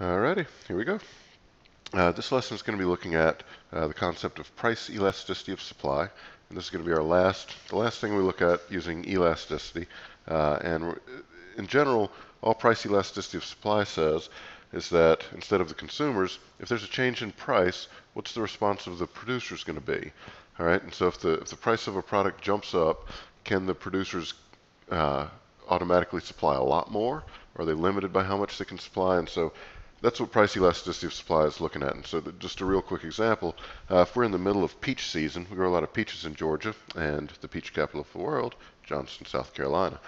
Alrighty, here we go. This lesson is going to be looking at the concept of price elasticity of supply, and this is going to be the last thing we look at using elasticity. In general, all price elasticity of supply says is that instead of the consumers, if there's a change in price, what's the response of the producers going to be? All right, and so if the price of a product jumps up, can the producers uh, automatically supply a lot more? Are they limited by how much they can supply? And so that's what price elasticity of supply is looking at. And so just a real quick example, if we're in the middle of peach season, we grow a lot of peaches in Georgia, and the peach capital of the world, Johnston, South Carolina.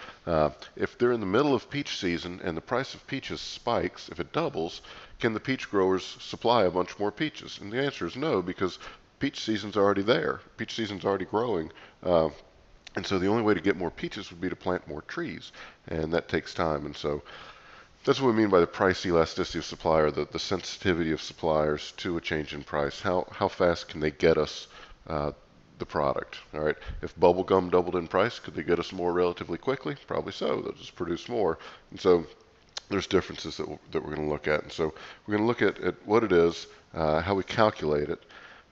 If they're in the middle of peach season and the price of peaches spikes, if it doubles, can the peach growers supply a bunch more peaches? And the answer is no, because peach season's already there. Peach season's already growing. And so the only way to get more peaches would be to plant more trees, and that takes time. And so that's what we mean by the price elasticity of supply, or the sensitivity of suppliers to a change in price. How fast can they get us the product? All right. If bubble gum doubled in price, could they get us more relatively quickly? Probably so. They'll just produce more. And so there's differences that we're going to look at. And so we're going to look at what it is, how we calculate it.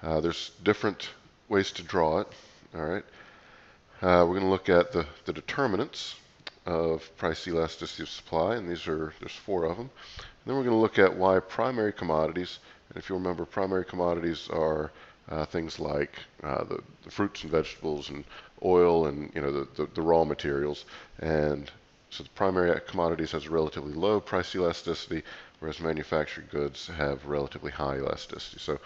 There's different ways to draw it. All right. We're going to look at the determinants of price elasticity of supply, and there's 4 of them. And then we're going to look at why primary commodities, and if you remember, primary commodities are things like the fruits and vegetables and oil and the raw materials. And so the primary commodities has a relatively low price elasticity, whereas manufactured goods have relatively high elasticity. So,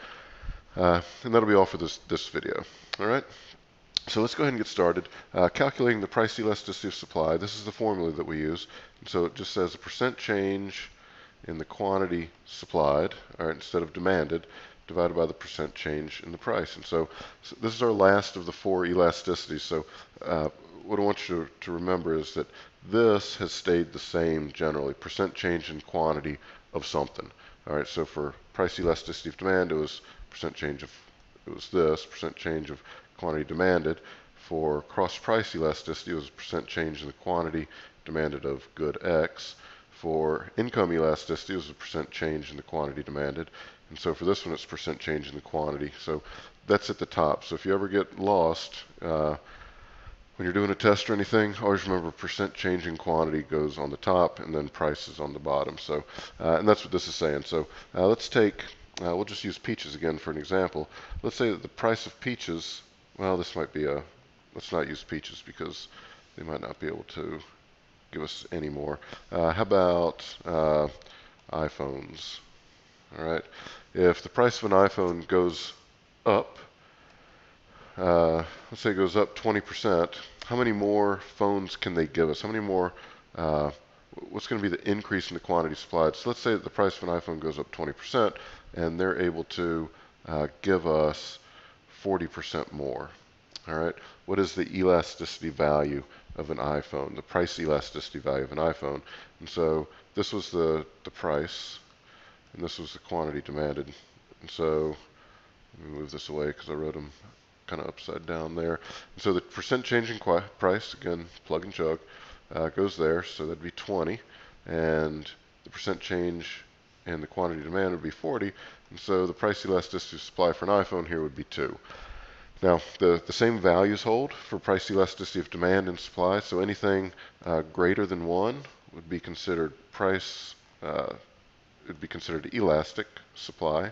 and that'll be all for this video. All right. So let's go ahead and get started. Calculating the price elasticity of supply. This is the formula that we use. And so it just says the percent change in the quantity supplied, all right, instead of demanded, divided by the percent change in the price. And so this is our last of the 4 elasticities. So what I want you to remember is that this has stayed the same generally, percent change in quantity of something. All right, so for price elasticity of demand, it was percent change of, it was this, percent change of quantity demanded. For cross price elasticity, it was percent change in the quantity demanded of good X. For income elasticity, it was a percent change in the quantity demanded. And so for this one, it's percent change in the quantity. So that's at the top. So if you ever get lost when you're doing a test or anything, always remember percent change in quantity goes on the top and then price is on the bottom. So and that's what this is saying. So let's take, we'll just use peaches again for an example. Let's say that the price of peaches, well, this might be let's not use peaches because they might not be able to give us any more. How about iPhones? All right. If the price of an iPhone goes up, let's say it goes up 20%, how many more phones can they give us? How many more, what's going to be the increase in the quantity supplied? So let's say that the price of an iPhone goes up 20%, and they're able to give us 40% more. All right. What is the elasticity value of an iPhone? The price elasticity value of an iPhone. And so this was the price, and this was the quantity demanded. And so let me move this away because I wrote them kind of upside down there. And so the percent change in price, again, plug and chug, goes there. So that'd be 20, and the percent change in the quantity demand would be 40. And so the price elasticity of supply for an iPhone here would be 2. Now, the same values hold for price elasticity of demand and supply. So anything greater than 1 would be considered would be considered elastic supply,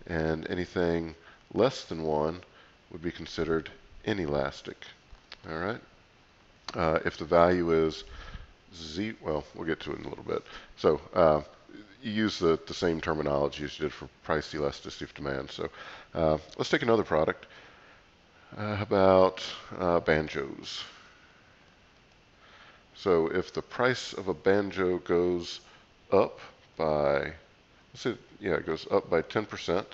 and anything less than 1 would be considered inelastic. All right. If the value is z, well, we'll get to it in a little bit. So you use the same terminology as you did for price elasticity of demand. So let's take another product. How about banjos? So if the price of a banjo goes up by, let's say, yeah, it goes up by 10%.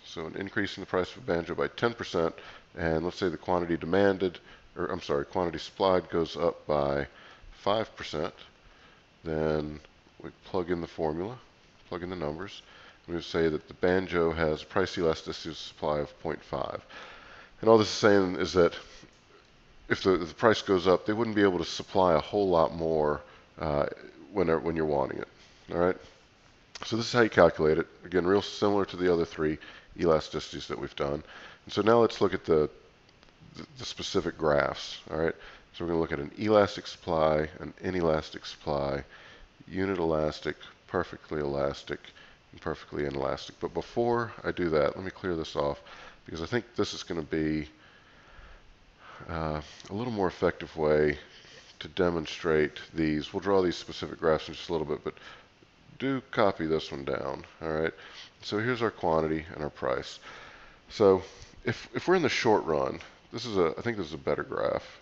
So an increase in the price of a banjo by 10%, and let's say the quantity demanded, or I'm sorry, quantity supplied goes up by 5%, then we plug in the formula, plug in the numbers. We would say that the banjo has a price elasticity of supply of 0.5. And all this is saying is that if the price goes up, they wouldn't be able to supply a whole lot more when you're wanting it. All right. So this is how you calculate it. Again, real similar to the other three elasticities that we've done. And so now let's look at the specific graphs. All right. So we're going to look at an elastic supply, an inelastic supply, unit elastic, perfectly elastic, and perfectly inelastic. But before I do that, let me clear this off because I think this is going to be a little more effective way to demonstrate these. We'll draw these specific graphs in just a little bit, but do copy this one down. All right. So here's our quantity and our price. So if we're in the short run, I think this is a better graph.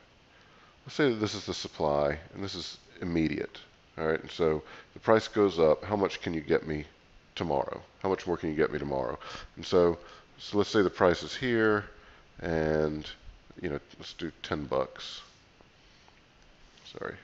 Let's say that this is the supply and this is immediate. All right. And so the price goes up. How much can you get me tomorrow? How much more can you get me tomorrow? And so let's say the price is here, and let's do 10 bucks. Sorry.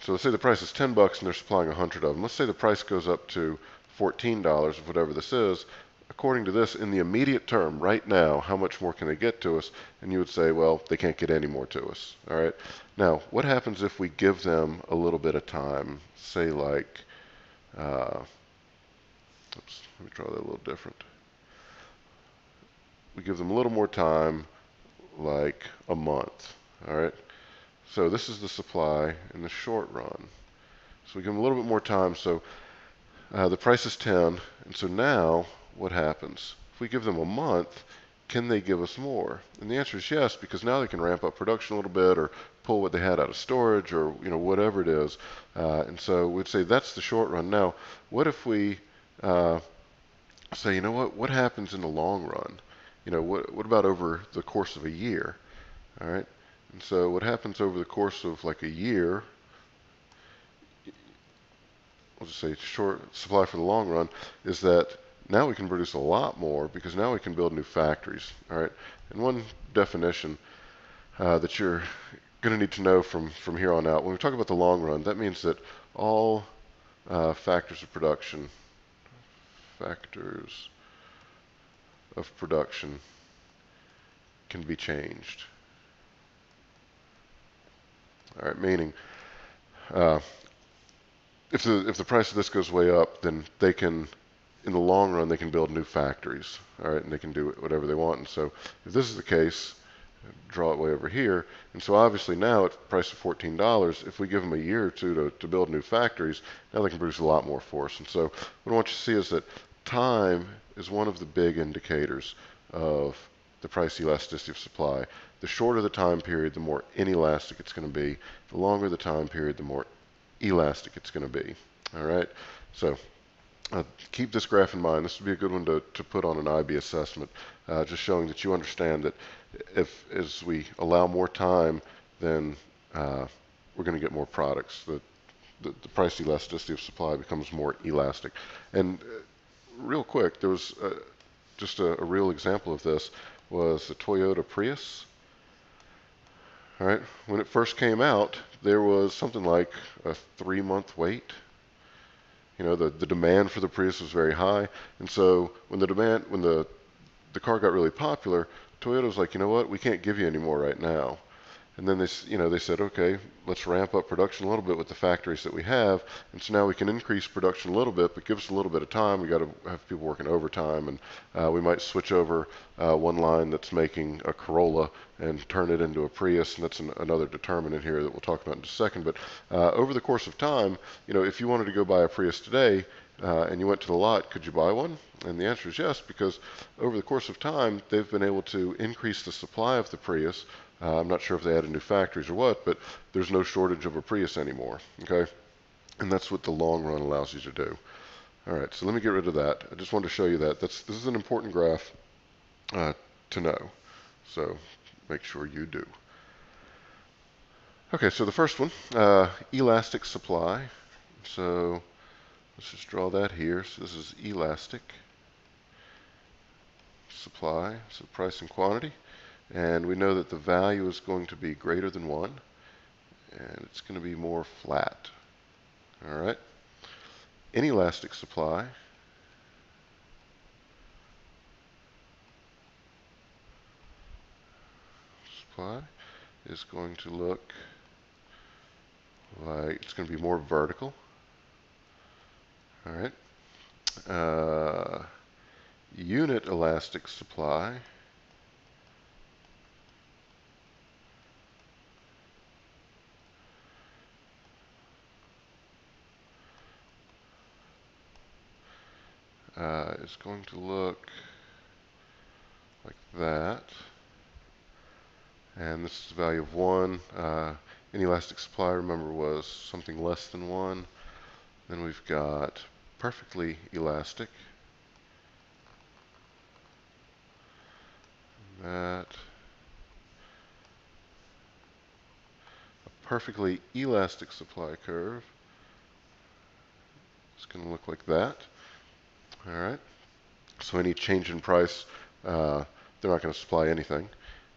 So let's say the price is 10 bucks and they're supplying 100 of them. Let's say the price goes up to $14 of whatever this is. According to this, in the immediate term, right now, how much more can they get to us? And you would say, well, they can't get any more to us. All right. Now, what happens if we give them a little bit of time? Say like, oops, let me draw that a little different. We give them a little more time, like a month. All right. So this is the supply in the short run. So we give them a little bit more time. So the price is 10. And so now what happens? If we give them a month, can they give us more? And the answer is yes, because now they can ramp up production a little bit or pull what they had out of storage or whatever it is. And so we'd say that's the short run. Now, what if we say, what happens in the long run? What about over the course of a year? All right. And so what happens over the course of like a year, we'll just say short supply for the long run, is that now we can produce a lot more because now we can build new factories. All right. And one definition that you're going to need to know from here on out, when we talk about the long run, that means that all factors of production can be changed. All right, meaning if the price of this goes way up, then they can, in the long run, they can build new factories. All right, and they can do whatever they want. And so if this is the case, draw it way over here. And so obviously now at the price of $14, if we give them a year or two to build new factories, now they can produce a lot more for us. And so what I want you to see is that time is one of the big indicators of the price elasticity of supply. The shorter the time period, the more inelastic it's going to be. The longer the time period, the more elastic it's going to be. All right. So keep this graph in mind. This would be a good one to put on an IB assessment, just showing that you understand that as we allow more time, then we're going to get more products. The price elasticity of supply becomes more elastic. And real quick, there was just a real example of this was the Toyota Prius. All right, when it first came out, there was something like a 3-month wait. The demand for the Prius was very high, and so when the car got really popular, Toyota was like, you know what, we can't give you any more right now. And then they said, okay, let's ramp up production a little bit with the factories that we have. And so now we can increase production a little bit, but give us a little bit of time. We got to have people working overtime, and we might switch over one line that's making a Corolla and turn it into a Prius. And that's another determinant here that we'll talk about in just a second. But over the course of time, if you wanted to go buy a Prius today, and you went to the lot, could you buy one? And the answer is yes, because over the course of time, they've been able to increase the supply of the Prius. I'm not sure if they added new factories or what, but there's no shortage of a Prius anymore. Okay, and that's what the long run allows you to do. All right, so let me get rid of that. I just wanted to show you that. This is an important graph to know. So make sure you do. Okay, so the first one, elastic supply. So let's just draw that here. So this is elastic supply, so price and quantity. And we know that the value is going to be greater than 1, and it's going to be more flat. All right. Inelastic supply is going to look it's going to be more vertical. All right. Unit elastic supply is going to look like that. And this is the value of 1. Inelastic supply, remember, was something less than 1. Then we've got perfectly elastic. That. A perfectly elastic supply curve. It's going to look like that. All right. So any change in price, they're not going to supply anything.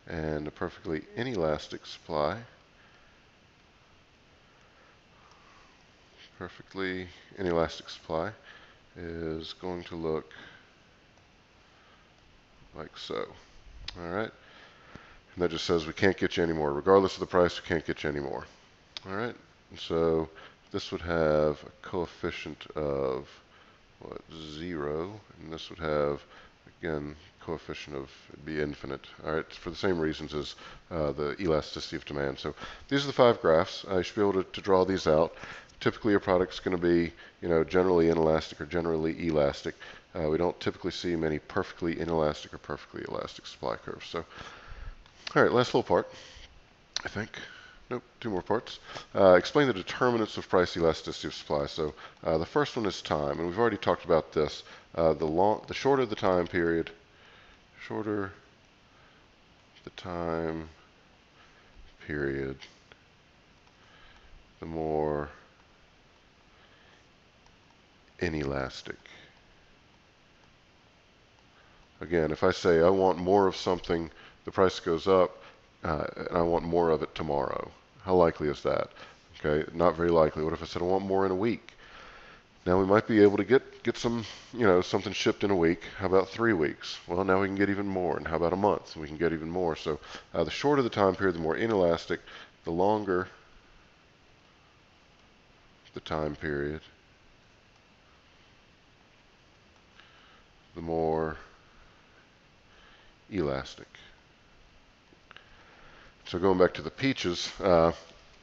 And a perfectly inelastic supply. Perfectly inelastic supply is going to look like so. All right. And that just says we can't get you any more. Regardless of the price, we can't get you any more. All right. And so this would have a coefficient of, 0. And this would have, again, coefficient of, it'd be infinite. All right. For the same reasons as the elasticity of demand. So these are the 5 graphs. I should be able to draw these out. Typically, a product's going to be, generally inelastic or generally elastic. We don't typically see many perfectly inelastic or perfectly elastic supply curves. So, all right, last little part, I think. Nope, 2 more parts. Explain the determinants of price elasticity of supply. So the first one is time, and we've already talked about this. The shorter the time period, shorter the time period, the more inelastic. Again, if I say I want more of something, the price goes up, and I want more of it tomorrow. How likely is that? Okay, not very likely. What if I said I want more in a week? Now we might be able to get some, something shipped in a week. How about 3 weeks? Well, now we can get even more. And how about a month? We can get even more. So the shorter the time period, the more inelastic. The longer the time period, the more elastic. So going back to the peaches,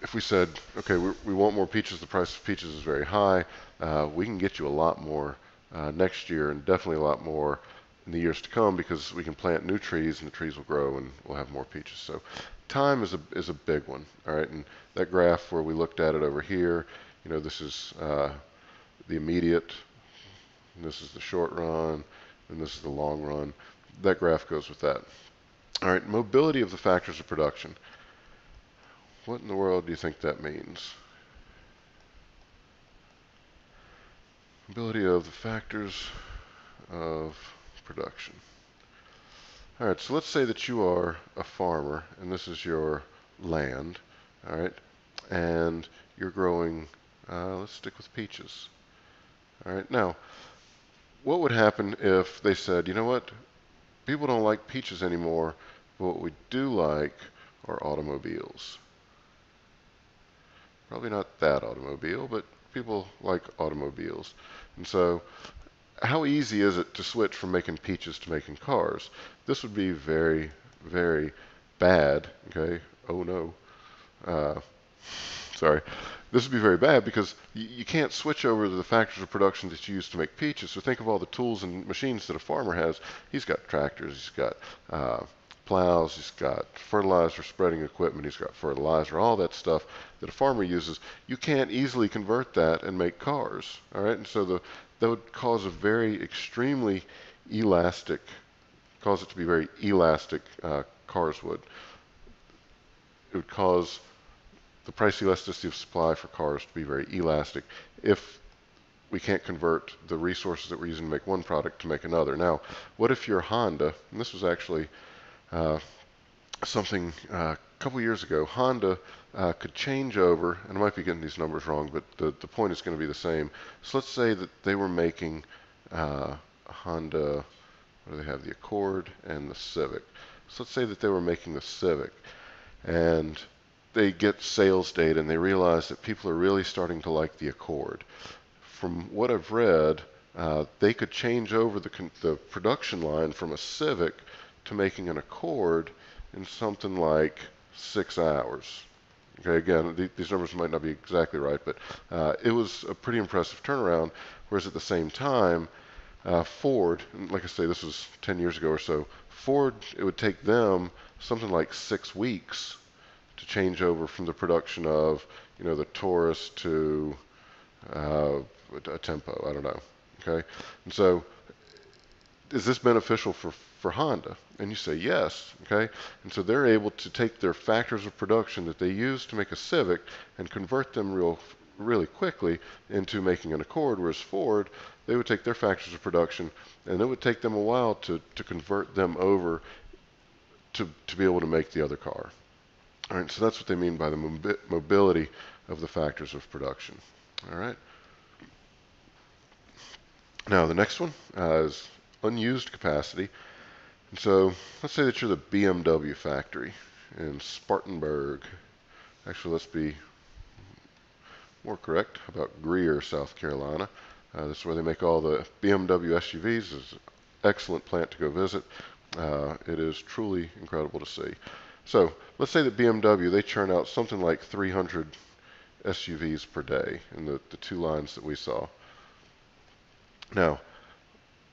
if we said, okay, we want more peaches, the price of peaches is very high, we can get you a lot more next year, and definitely a lot more in the years to come, because we can plant new trees and the trees will grow and we'll have more peaches. So time is a big one. All right, and that graph where we looked at it over here, this is the immediate, and this is the short run, and this is the long run. That graph goes with that. All right, mobility of the factors of production. What in the world do you think that means? Mobility of the factors of production. All right, so let's say that you are a farmer, and this is your land, all right, and you're growing, let's stick with peaches. All right, now, what would happen if they said, you know what, people don't like peaches anymore, but what we do like are automobiles. Probably not that automobile, but people like automobiles. And so how easy is it to switch from making peaches to making cars? This would be very, very bad. Okay. Oh no. Uh, sorry. This would be very bad because you can't switch over to the factors of production that you use to make peaches. So think of all the tools and machines that a farmer has. He's got tractors. He's got plows. He's got fertilizer spreading equipment. He's got fertilizer. All that stuff that a farmer uses. You can't easily convert that and make cars. All right. And so that would cause a very extremely elastic, cause it to be very elastic, cars would. It would cause the price elasticity of supply for cars to be very elastic if we can't convert the resources that we're using to make one product to make another. Now, what if you're Honda, and this was actually something a couple years ago, Honda could change over, and I might be getting these numbers wrong, but the point is going to be the same. So let's say that they were making Honda, what do they have, the Accord and the Civic. So let's say that they were making the Civic, and they get sales data and they realize that people are really starting to like the Accord. From what I've read, they could change over the production line from a Civic to making an Accord in something like 6 hours. Okay, again, these numbers might not be exactly right, but it was a pretty impressive turnaround. Whereas at the same time, Ford, and like I say, this was 10 years ago or so, Ford, it would take them something like 6 weeks to change over from the production of, the Taurus to a Tempo. I don't know. Okay, and so is this beneficial for Honda? And you say yes, okay? And so they're able to take their factors of production that they use to make a Civic and convert them really quickly into making an Accord, whereas Ford, they would take their factors of production and it would take them a while to convert them over to be able to make the other car. All right, so that's what they mean by the mobility of the factors of production. All right. Now the next one is unused capacity. And so let's say that you're the BMW factory in Spartanburg. Actually, let's be more correct. How about Greer, South Carolina? This is where they make all the BMW SUVs. It's an excellent plant to go visit. It is truly incredible to see. So let's say that BMW, they churn out something like 300 SUVs per day in the 2 lines that we saw. Now,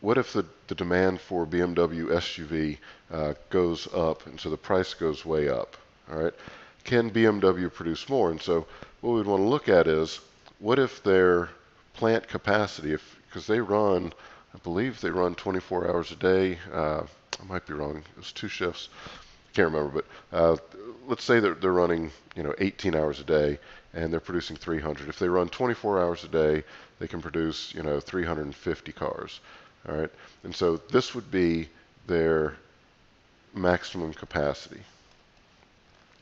what if the demand for BMW SUV goes up, and so the price goes way up? All right, can BMW produce more? And so what we'd want to look at is, what if their plant capacity, because they run, I believe they run 24 hours a day. I might be wrong. It was 2 shifts. Can't remember, but let's say that they're running 18 hours a day and they're producing 300. If they run 24 hours a day, they can produce 350 cars. All right, and so this would be their maximum capacity.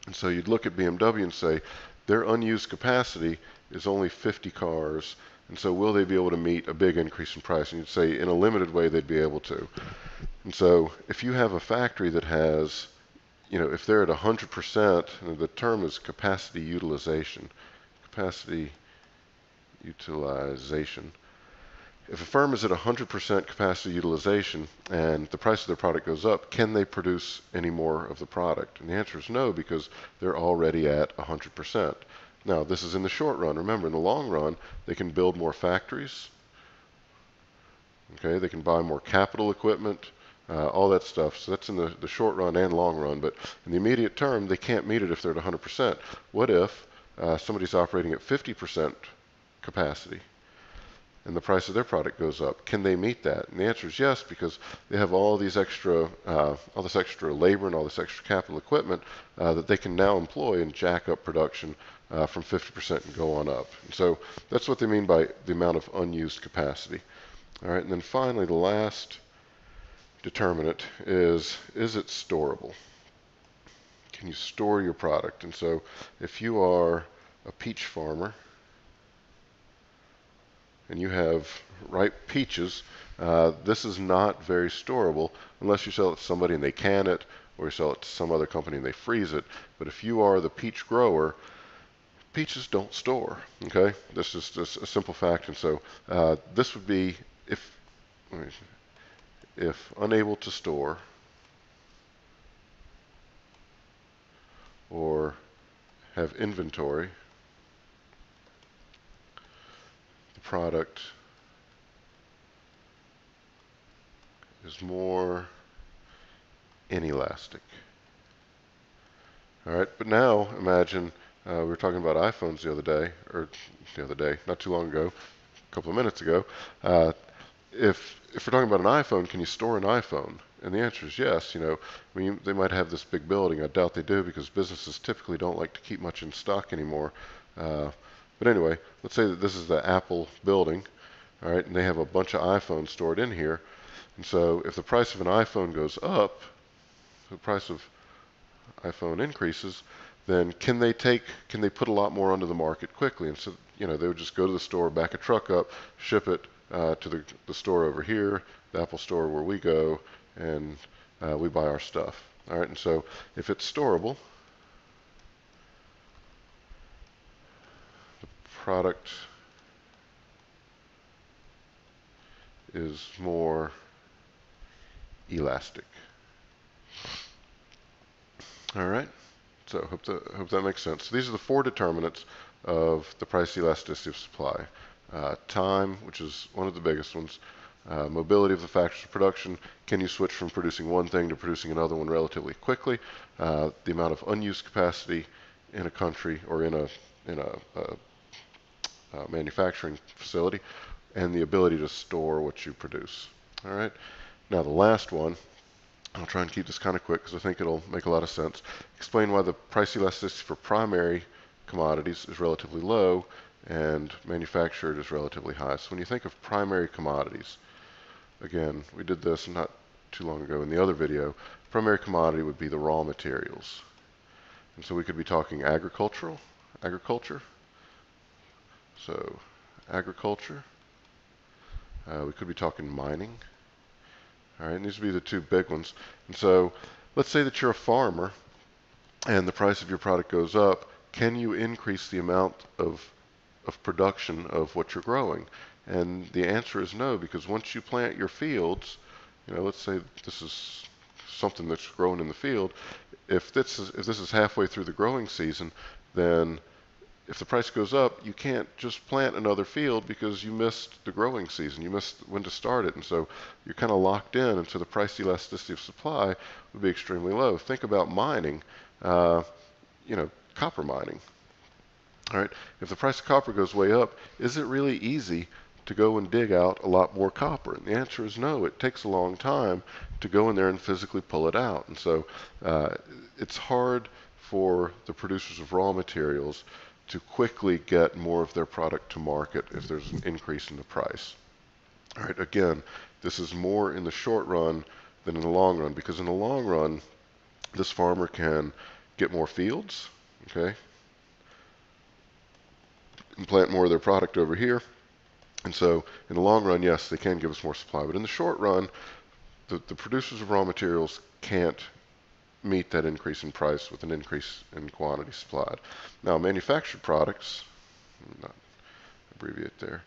And so you'd look at BMW and say their unused capacity is only 50 cars, and so will they be able to meet a big increase in price? And you'd say in a limited way they'd be able to. And so if you have a factory that has, if they're at 100%, and the term is capacity utilization. If a firm is at 100% capacity utilization and the price of their product goes up, can they produce any more of the product? And the answer is no, because they're already at 100%. Now, this is in the short run. Remember, in the long run, they can build more factories. Okay, they can buy more capital equipment, all that stuff. So that's in the short run and long run. But in the immediate term, they can't meet it if they're at 100%. What if somebody's operating at 50% capacity and the price of their product goes up? Can they meet that? And the answer is yes, because they have all this extra labor and all this extra capital equipment that they can now employ and jack up production from 50% and go on up. And so that's what they mean by the amount of unused capacity. All right, and then finally, the last determinant is it storable? Can you store your product? And so if you are a peach farmer and you have ripe peaches, this is not very storable unless you sell it to somebody and they can it, or you sell it to some other company and they freeze it. But if you are the peach grower, peaches don't store. Okay, this is just a simple fact. And so this would be if unable to store or have inventory, the product is more inelastic. All right, but now imagine we were talking about iPhones the other day, not too long ago, a couple of minutes ago. If we're talking about an iPhone, can you store an iPhone? And the answer is yes. They might have this big building. I doubt they do, because businesses typically don't like to keep much in stock anymore. But anyway, let's say that this is the Apple building, all right, and they have a bunch of iPhones stored in here. And so if the price of an iPhone goes up, the price of iPhone increases, then can they put a lot more onto the market quickly? And so they would just go to the store, back a truck up, ship it to the store over here, the Apple store where we go, and we buy our stuff. All right, and so if it's storable, product is more elastic. All right. So hope that makes sense. So these are the 4 determinants of the price elasticity of supply. Time, which is one of the biggest ones. Mobility of the factors of production. Can you switch from producing one thing to producing another one relatively quickly? The amount of unused capacity in a country or in a manufacturing facility, and the ability to store what you produce. All right. Now the last one, I'll try and keep this kind of quick because I think it'll make a lot of sense. Explain why the price elasticity for primary commodities is relatively low and manufactured is relatively high. So when you think of primary commodities, again, we did this not too long ago in the other video. Primary commodity would be the raw materials. And so we could be talking agriculture. So agriculture. We could be talking mining. All right, and these would be the 2 big ones. And so let's say that you're a farmer and the price of your product goes up. Can you increase the amount of production of what you're growing? And the answer is no, because once you plant your fields, let's say this is something that's grown in the field. If this is halfway through the growing season, then if the price goes up, you can't just plant another field because you missed the growing season. You missed when to start it, and so you're kind of locked in, and so the price elasticity of supply would be extremely low. Think about mining, copper mining. All right, if the price of copper goes way up, is it really easy to go and dig out a lot more copper? And the answer is no. It takes a long time to go in there and physically pull it out, and so it's hard for the producers of raw materials to quickly get more of their product to market if there's an increase in the price. All right, again, this is more in the short run than in the long run, because in the long run, this farmer can get more fields, okay, and plant more of their product over here. And so in the long run, yes, they can give us more supply. But in the short run, the producers of raw materials can't meet that increase in price with an increase in quantity supplied. Now, manufactured products, not abbreviate there.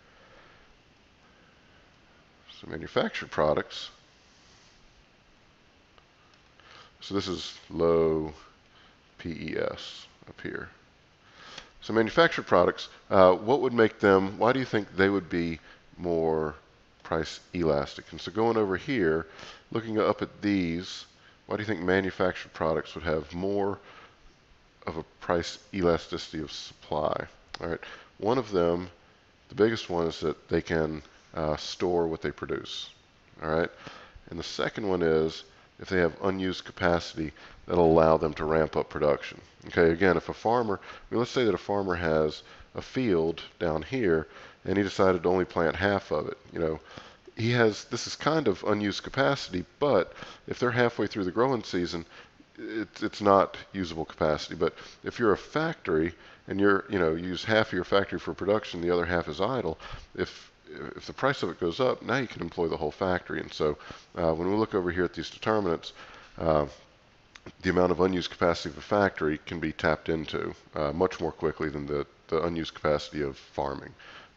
So manufactured products, so this is low PES up here. So manufactured products, what would make them, why do you think they would be more price elastic? And so going over here, looking up at these, why do you think manufactured products would have more of a price elasticity of supply? All right, one of them, the biggest one, is that they can store what they produce. All right, and the second one is if they have unused capacity that'll allow them to ramp up production. Okay, again, if a farmer, let's say that a farmer has a field down here and he decided to only plant half of it. This is kind of unused capacity, but if they're halfway through the growing season, it's not usable capacity. But if you're a factory and you use half of your factory for production, the other half is idle, if the price of it goes up, now you can employ the whole factory. And so when we look over here at these determinants, the amount of unused capacity of a factory can be tapped into much more quickly than the unused capacity of farming.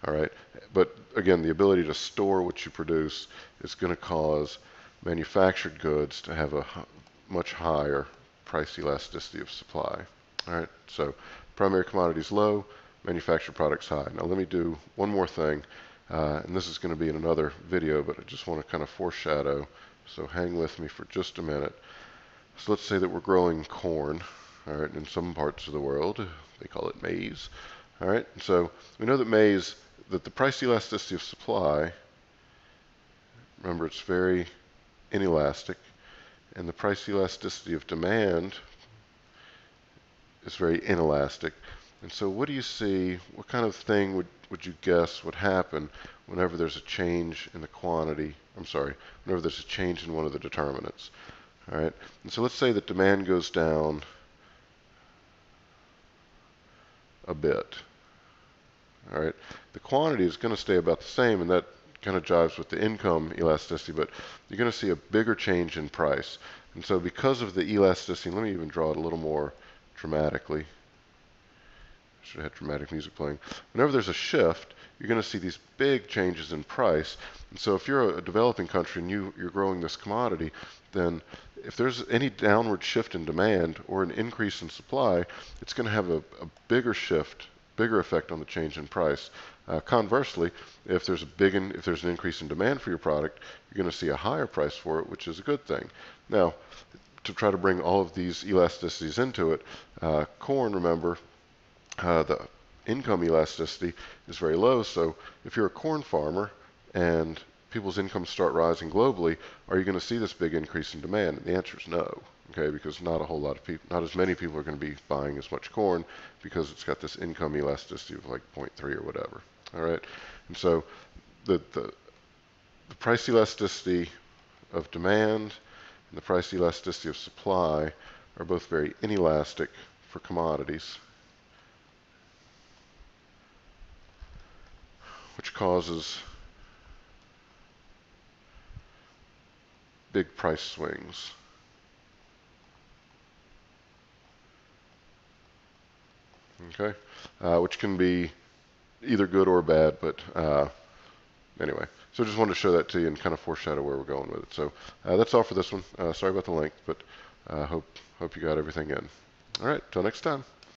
All right, but again, the ability to store what you produce is going to cause manufactured goods to have a much higher price elasticity of supply. All right, so primary commodities low, manufactured products high. Now let me do one more thing, and this is going to be in another video, but I just want to kind of foreshadow, so hang with me for just a minute. So let's say that we're growing corn, all right, in some parts of the world. They call it maize. All right, so we know that maize, that the price elasticity of supply, remember, it's very inelastic, and the price elasticity of demand is very inelastic. And so what do you see, what kind of thing would you guess would happen whenever there's a change in the quantity, whenever there's a change in one of the determinants? All right, and so let's say that demand goes down a bit. All right, the quantity is going to stay about the same, and that kind of jives with the income elasticity, but you're going to see a bigger change in price. And so because of the elasticity, let me even draw it a little more dramatically. should have had dramatic music playing. Whenever there's a shift, you're going to see these big changes in price. And so if you're a developing country and you're growing this commodity, then if there's any downward shift in demand or an increase in supply, it's going to have a bigger shift, bigger effect on the change in price. Conversely, if there's an increase in demand for your product, you're going to see a higher price for it, which is a good thing. Now, to try to bring all of these elasticities into it, corn, remember, the income elasticity is very low. So if you're a corn farmer and people's incomes start rising globally, are you going to see this big increase in demand? And the answer is no, okay, because not a whole lot of people, not as many people are going to be buying as much corn because it's got this income elasticity of like 0.3 or whatever. All right, and so the price elasticity of demand and the price elasticity of supply are both very inelastic for commodities, which causes big price swings. Okay, which can be either good or bad, but anyway. So just wanted to show that to you and kind of foreshadow where we're going with it. So that's all for this one. Sorry about the length, but hope you got everything in. All right, till next time.